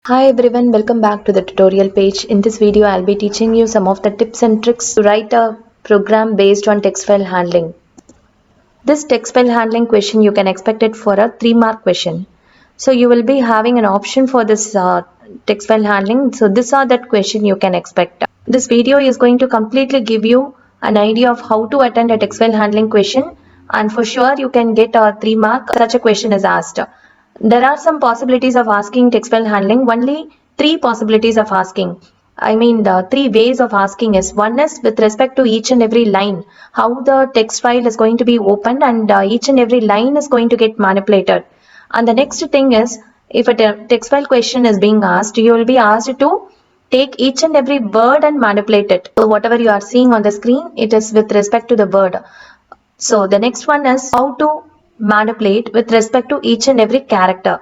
Hi everyone, welcome back to the tutorial page. In this video, I'll be teaching you some of the tips and tricks to write a program based on text file handling. This text file handling question, you can expect it for a 3-mark question. So you will be having an option for this text file handling. So these are that question you can expect. This video is going to completely give you an idea of how to attend a text file handling question, and for sure you can get a 3-mark such a question is asked. There are some possibilities of asking text file handling, only 3 possibilities of asking. The 3 ways of asking is, one is with respect to each and every line, how the text file is going to be opened and each and every line is going to get manipulated. And the next thing is, if a text file question is being asked, you will be asked to take each and every word and manipulate it. So whatever you are seeing on the screen, it is with respect to the word. So the next one is how to manipulate with respect to each and every character.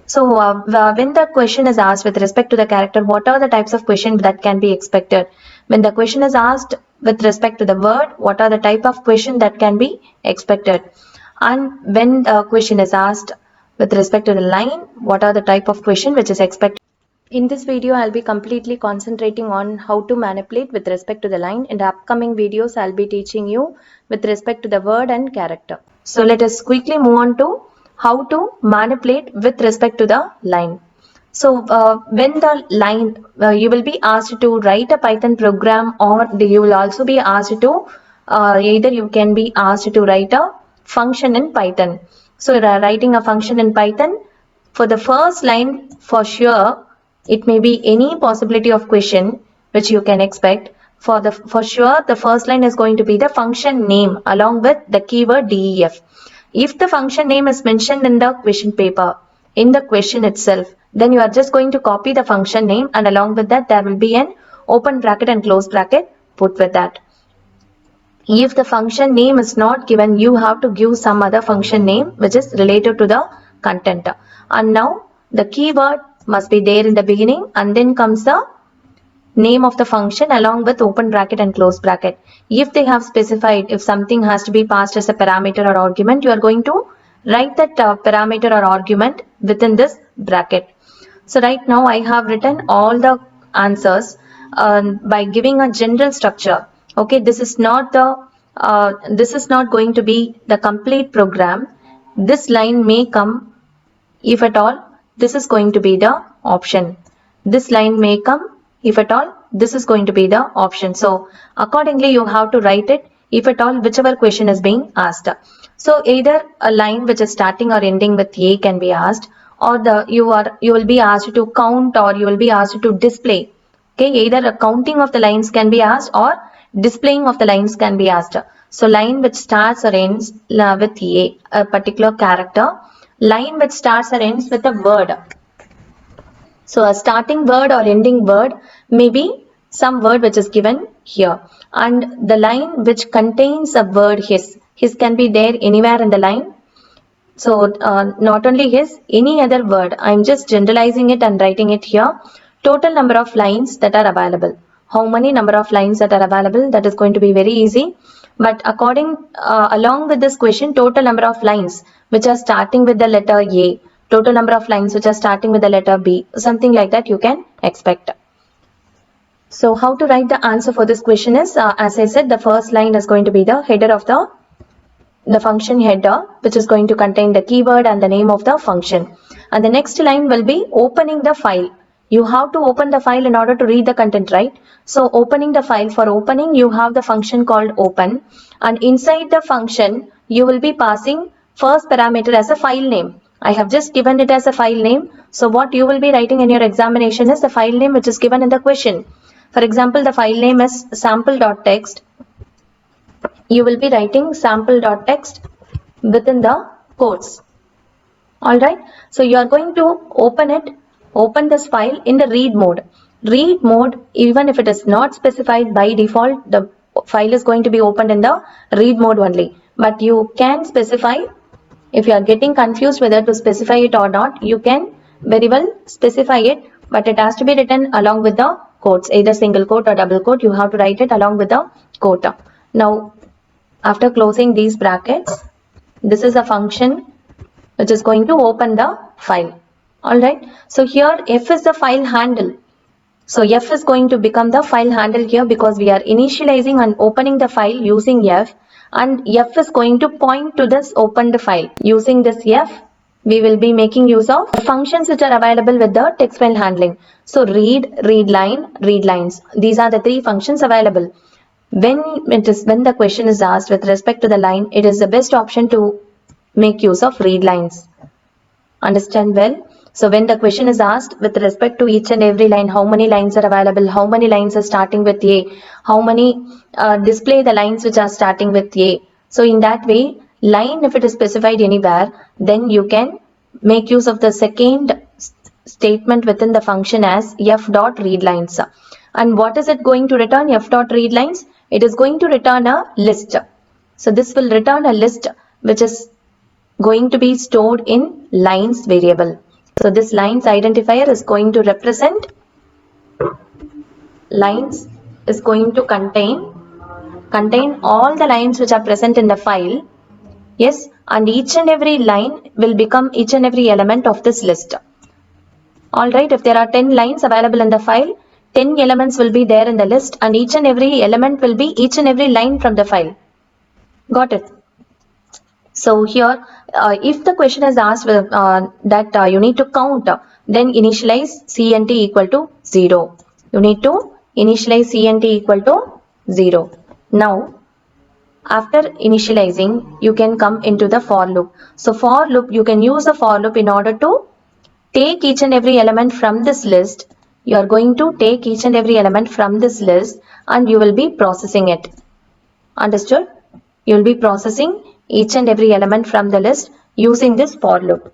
So when the question is asked with respect to the character, what are the types of questions that can be expected? When the question is asked with respect to the word, what are the type of question that can be expected? And when the question is asked with respect to the line, what are the type of question which is expected? In this video, I'll be completely concentrating on how to manipulate with respect to the line. In the upcoming videos, I'll be teaching you with respect to the word and character. So let us quickly move on to how to manipulate with respect to the line. So when the line, you will be asked to write a Python program, or you will also be asked to, either you can be asked to write a function in Python. So writing a function in Python, for the first line, for sure, it may be any possibility of question which you can expect. For sure, the first line is going to be the function name along with the keyword def. If the function name is mentioned in the question paper, in the question itself, then you are just going to copy the function name, and along with that there will be an open bracket and close bracket put with that. If the function name is not given, you have to give some other function name which is related to the content. And now the keyword must be there in the beginning, and then comes the name of the function along with open bracket and close bracket. If they have specified, if something has to be passed as a parameter or argument, you are going to write that parameter or argument within this bracket. So right now I have written all the answers by giving a general structure. Okay, this is not going to be the complete program. This line may come, if at all, this is going to be the option. This line may come, if at all, this is going to be the option. So accordingly you have to write it, if at all, whichever question is being asked. So either a line which is starting or ending with A can be asked, or you will be asked to count, or you will be asked to display. Okay, either a counting of the lines can be asked or displaying of the lines can be asked. So line which starts or ends with a particular character, line which starts or ends with a word. So a starting word or ending word may be some word which is given here, and the line which contains a word his can be there anywhere in the line. So not only his, any other word. I'm just generalizing it and writing it here. Total number of lines that are available. How many number of lines that are available? That is going to be very easy. But along with this question, total number of lines which are starting with the letter A, total number of lines which are starting with the letter B, something like that you can expect. So how to write the answer for this question is, as I said, the first line is going to be the header of the function header, which is going to contain the keyword and the name of the function. And the next line will be opening the file. You have to open the file in order to read the content, right? So opening the file, for opening you have the function called open, and inside the function you will be passing first parameter as a file name. I have just given it as a file name. So what you will be writing in your examination is the file name which is given in the question. For example, the file name is sample.txt. You will be writing sample.txt within the quotes. Alright, so you are going to open this file in the read mode. Read mode, even if it is not specified by default, the file is going to be opened in the read mode only. But you can specify, if you are getting confused whether to specify it or not, you can very well specify it, but it has to be written along with the quotes, either single quote or double quote. You have to write it along with the quote. Now, after closing these brackets, this is a function which is going to open the file. Alright, so here F is the file handle. So F is going to become the file handle here because we are initializing and opening the file using F, and F is going to point to this opened file. Using this F, we will be making use of functions which are available with the text file handling. So read, read line, read lines. These are the three functions available. When the question is asked with respect to the line, it is the best option to make use of read lines. Understand well? So when the question is asked with respect to each and every line, how many lines are available, how many lines are starting with A, how many display the lines which are starting with A. So in that way, line, if it is specified anywhere, then you can make use of the second statement within the function as f dot read lines. And what is it going to return? F dot read lines? It is going to return a list. So this will return a list which is going to be stored in lines variable. So this lines identifier is going to represent lines, is going to contain all the lines which are present in the file. Yes, and each and every line will become each and every element of this list. Alright, if there are 10 lines available in the file, 10 elements will be there in the list, and each and every element will be each and every line from the file. Got it? So here, if the question is asked that you need to count, then initialize CNT equal to 0. You need to initialize CNT equal to 0. Now, after initializing, you can come into the for loop. So for loop, you can use the for loop in order to take each and every element from this list. You are going to take each and every element from this list and you will be processing it. Understood? You will be processing each and every element from the list using this for loop.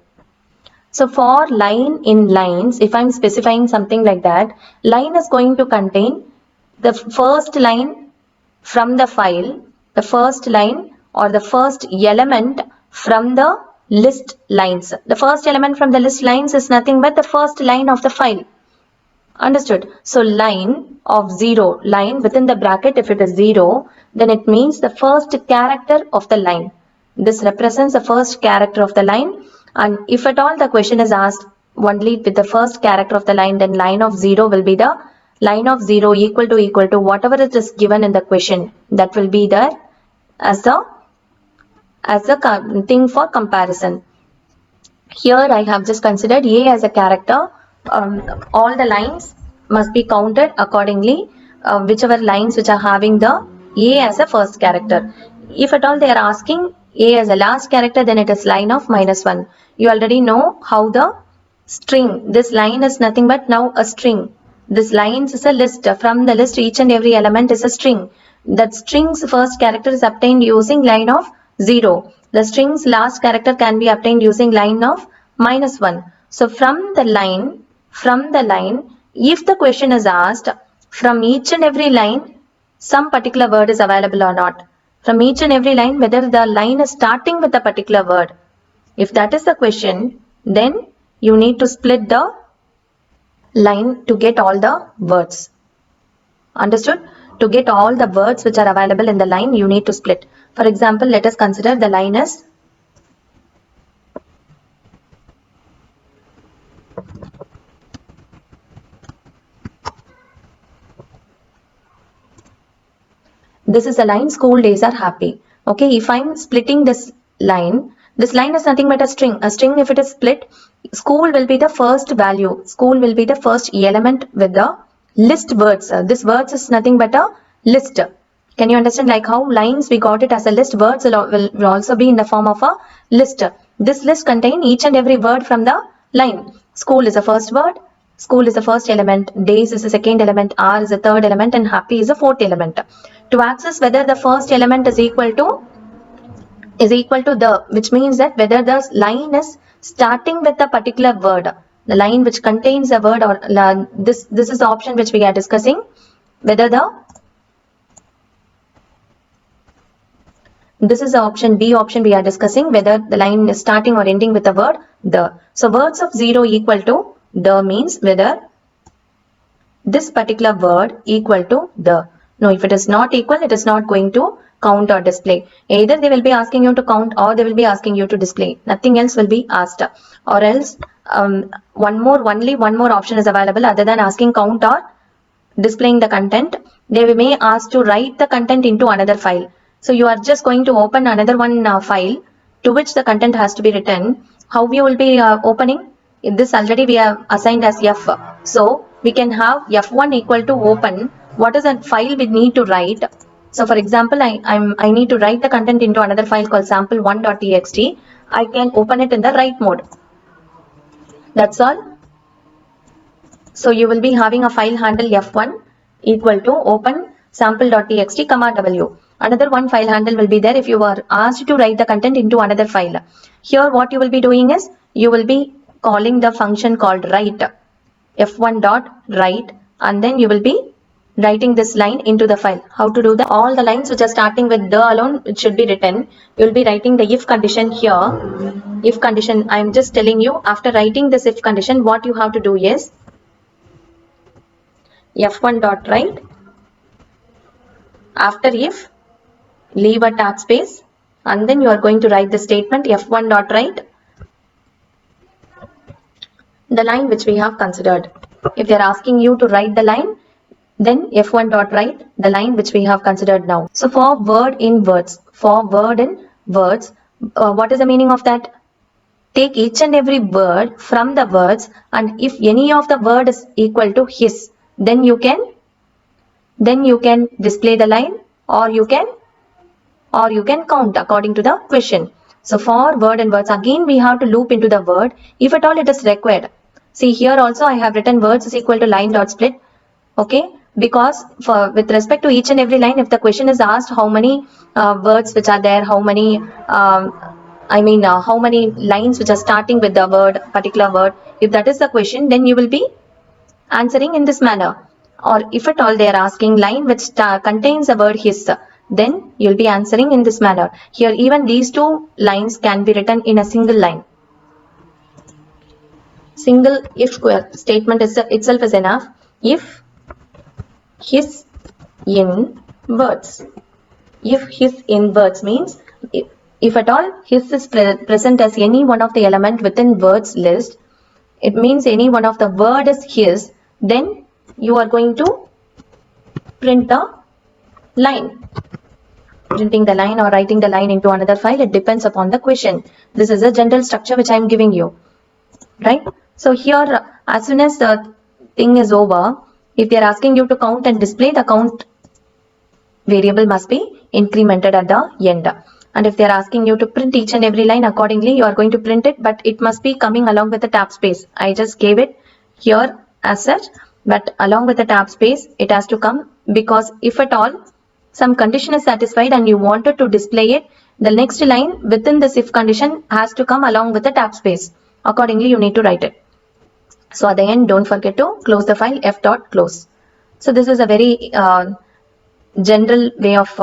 So for line in lines, if I'm specifying something like that, line is going to contain the first line from the file, the first line or the first element from the list lines. The first element from the list lines is nothing but the first line of the file. Understood? So line of 0, line within the bracket, if it is 0, then it means the first character of the line. This represents the first character of the line, and if at all the question is asked only with the first character of the line, then line of 0 will be the line of 0 equal to whatever it is given in the question. That will be there as a thing for comparison. Here I have just considered A as a character. All the lines must be counted accordingly, whichever lines which are having the A as a first character. If at all they are asking A as a last character, then it is line of -1. You already know how the string, this line is nothing but now a string. This lines is a list. From the list, each and every element is a string. That string's first character is obtained using line of 0. The string's last character can be obtained using line of -1. So from the line, if the question is asked, from each and every line, some particular word is available or not. From each and every line, whether the line is starting with a particular word. If that is the question, then you need to split the line to get all the words. Understood? To get all the words which are available in the line, you need to split. For example, let us consider the line as this is a line, school days are happy. Okay, if I'm splitting this line is nothing but a string. A string, if it is split, school will be the first value. School will be the first element with the list words. This words is nothing but a list. Can you understand like how lines we got it as a list, words will also be in the form of a list. This list contain each and every word from the line. School is the first word, school is the first element, days is the second element, are is the third element, and happy is the fourth element. To access whether the first element is equal to the, which means that whether the line is starting with a particular word, the line which contains a word, or this is the option which we are discussing, whether this is the option B option we are discussing, whether the line is starting or ending with the word the. So words of 0 equal to the means whether this particular word equal to the. No, if it is not equal, it is not going to count or display. Either they will be asking you to count or they will be asking you to display. Nothing else will be asked. Or else only one more option is available other than asking count or displaying the content. They may ask to write the content into another file. So you are just going to open another one file to which the content has to be written. How we will be opening? This already we have assigned as F. So we can have F1 equal to open. What is that file we need to write? So for example, I need to write the content into another file called sample1.txt. I can open it in the write mode. That's all. So you will be having a file handle F1 equal to open sample.txt comma W. Another one file handle will be there if you are asked to write the content into another file. Here what you will be doing is you will be calling the function called write, f1.write, and then you will be writing this line into the file. How to do that? All the lines which are starting with the alone, it should be written. You will be writing the if condition here. If condition, I am just telling you, after writing this if condition, what you have to do is f1.write, after if, leave a tab space, and then you are going to write the statement f1.write, the line which we have considered. If they are asking you to write the line, then f1.write the line which we have considered now. So for word in words, what is the meaning of that? Take each and every word from the words, and if any of the word is equal to his, then you can display the line, or you can count according to the question. So for word and words, again we have to loop into the word if at all it is required. See here also I have written words is equal to line dot split. Okay, because with respect to each and every line, if the question is asked how many words which are there, how many how many lines which are starting with the particular word, if that is the question, then you will be answering in this manner. Or if at all they are asking line which contains the word his, then you'll be answering in this manner. Here even these two lines can be written in a single line. Single if statement itself is enough. If his in words. If his in words means if at all his is present as any one of the element within words list, it means any one of the word is his, then you are going to print the line. Printing the line or writing the line into another file, it depends upon the question. This is a general structure which I am giving you, right? So here, as soon as the thing is over, if they are asking you to count and display, the count variable must be incremented at the end. And if they are asking you to print each and every line accordingly, you are going to print it, but it must be coming along with the tab space. I just gave it here as such, but along with the tab space, it has to come, because if at all some condition is satisfied and you wanted to display it, the next line within this if condition has to come along with the tab space. Accordingly, you need to write it. So at the end, don't forget to close the file f.close. So this is a very general way of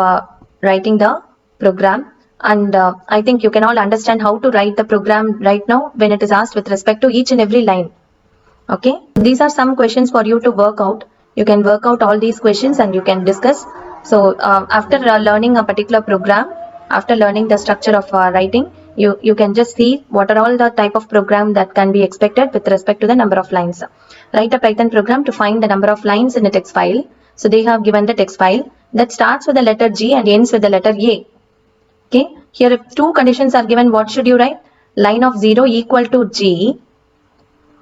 writing the program, and I think you can all understand how to write the program right now when it is asked with respect to each and every line. Okay, these are some questions for you to work out. You can work out all these questions and you can discuss. So after learning a particular program, after learning the structure of writing, you can just see what are all the type of program that can be expected with respect to the number of lines. Write a Python program to find the number of lines in a text file. So they have given the text file that starts with the letter G and ends with the letter A. Okay, here if two conditions are given, what should you write? Line of 0 equal to G,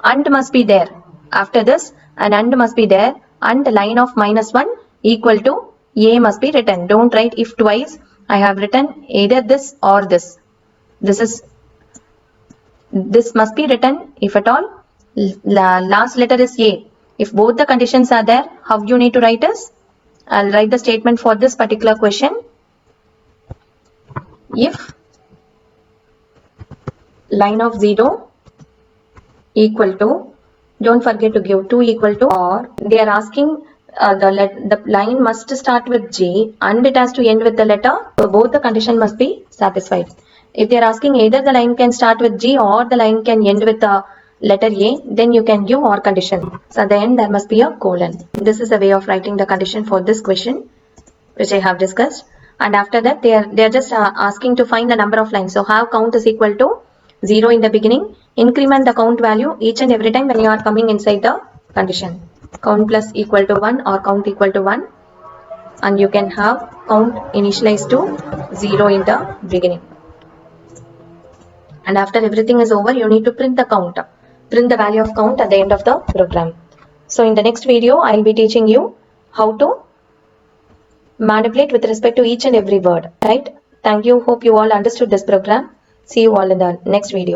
and must be there. After this, an and must be there, and the line of -1 equal to A must be written. Don't write if twice. I have written either this or this. This must be written if at all last letter is A. If both the conditions are there, how you need to write is, I'll write the statement for this particular question. If line of 0 equal to, don't forget to give 2 equal to, or they are asking the line must start with G and it has to end with the letter, so both the condition must be satisfied. If they are asking either the line can start with G or the line can end with the letter A, then you can give OR condition. So at the end there must be a colon. This is the way of writing the condition for this question which I have discussed. And after that they are just asking to find the number of lines. So have count is equal to 0 in the beginning, increment the count value each and every time when you are coming inside the condition. Count plus equal to 1 or count equal to 1, and you can have count initialized to 0 in the beginning. And after everything is over, you need to print the count, print the value of count at the end of the program. So in the next video, I will be teaching you how to manipulate with respect to each and every word, right? Thank you. Hope you all understood this program. See you all in the next video.